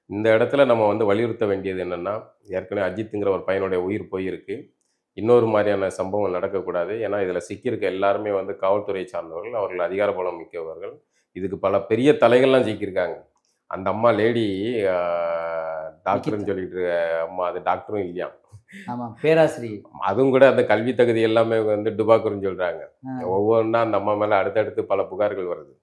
இந்த இடத்துல நம்ம வந்து வலியுறுத்த வேண்டியது என்னன்னா, ஏற்கனவே அஜித்துங்கிற ஒரு பையனுடைய உயிர் போயிருக்கு. இன்னொரு மாரியான சம்பவம் நடக்கக்கூடாது. ஏன்னா, இதில சிக்கியிருக்க எல்லாருமே வந்து காவல்துறையை சார்ந்தவர்கள். அவர்கள் அதிகார பலம் மிக்கவர்கள். இதுக்கு பல பெரிய தலைகள்லாம் சிக்கியிருக்காங்க. அந்த அம்மா லேடி அ நிக்கிதா. டாக்டர்ன்னு சொல்லிட்டு அம்மா அது டாக்டரும் இல்லையாம். ஆமா. பேராசிரியை. அதுவும் கூட அந்த கல்வி தகுதி எல்லாமே வந்து டுபாக்கூருன்னு சொல்றாங்க. ஆ. ஒவ்வொன்னா அந்த அம்மா மேல அடுத்தடுத்து பல புகார்கள் வருது.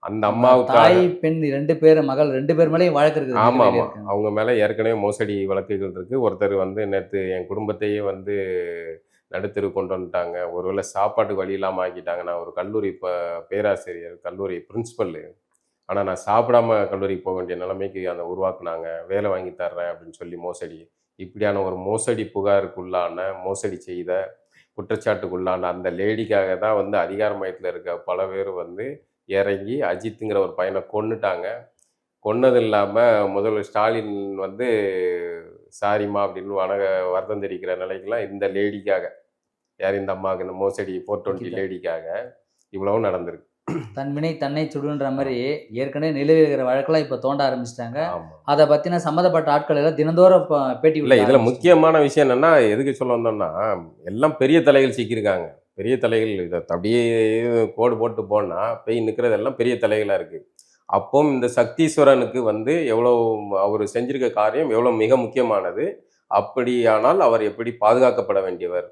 அந்த ஆமா. அம்மாவுக்காக தாய், பெண் 2 பேர் மகள் 2 பேர் மேலயும் வழக்கு இருக்குது. நிலுவையிலே ஆமாமா. இருக்குங்க. அவங்க மேல ஏற்கனவே மோசடி வழக்குகள் இருக்கு. ஒருத்தர் வந்து நேத்து என் குடும்பத்தையே வந்து நடுத்தெருவுக்கு கொண்டு வந்துட்டாங்க. ஒருவேள சாப்பாட்டுக்கு வழி இல்லாம ஆக்கிட்டாங்க. நான் ஒரு கல்லூரி பேராசிரியர், கல்லூரி பிரின்சிபலு. ஆனா நான் சாப்பிடாம கல்லூரிக்கு போ வேண்டிய நிலைமைக்கு அத உருவாக்குனாங்க. வேலை வாங்கி தர்றேன் அப்படின்னு சொல்லி மோசடி. இப்படியான ஒரு மோசடி புகாருக்குள்ளான, மோசடி செய்த, குற்றச்சாட்டுக்குள்ளான அந்த லேடிக்காக தான் வந்து அதிகார மையத்தில இருக்க பல பேர் வந்து இறங்கி அஜித்துங்கிற ஒரு பையன கொன்னுட்டாங்க. கொன்னது இல்லாம முதல்வர் ஸ்டாலின் வந்து சாரிம்மா அப்படின்னு வருத்தம் தெரிவிக்கிற நிலைக்கெல்லாம் இந்த லேடிக்காக, யார் இந்த அம்மாவுக்கு இந்த மோசடி 420 நிக்கிதா. லேடிக்காக இவ்வளவும் நடந்திருக்கு. தன் வினை தன்னை சுடுன்ற மாரி, ஆமா, ஏற்கனவே நிலுவையில் இருக்கிற வழக்கெல்லாம் இப்ப தோண்ட ஆரம்பிச்சுட்டாங்க. ஆமா. அத பத்தின சம்மந்தப்பட்ட ஆட்கள் எல்லாம் தினந்தோறும் பேட்டி இல்ல குடுக்க இதுல ஆரம்பிச்சுட்டாங்க. முக்கியமான விஷயம் என்னன்னா, எதுக்கு சொல்ல வந்தோம்னா, எல்லாம் பெரிய தலைகள் சிக்கியிருக்காங்க. பெரிய தலைகள் இத அப்படியே கோடு போட்டு போனா, போய் நிக்கிறதெல்லாம் பெரிய தலைகளா இருக்கு. அப்பவும் இந்த சக்தீஸ்வரனுக்கு வந்து எவ்வளோ அவரு செஞ்சிருக்க காரியம் எவ்வளோ மிக முக்கியமானது. அப்படியானால் அவர் எப்படி பாதுகாக்கப்பட வேண்டியவர்?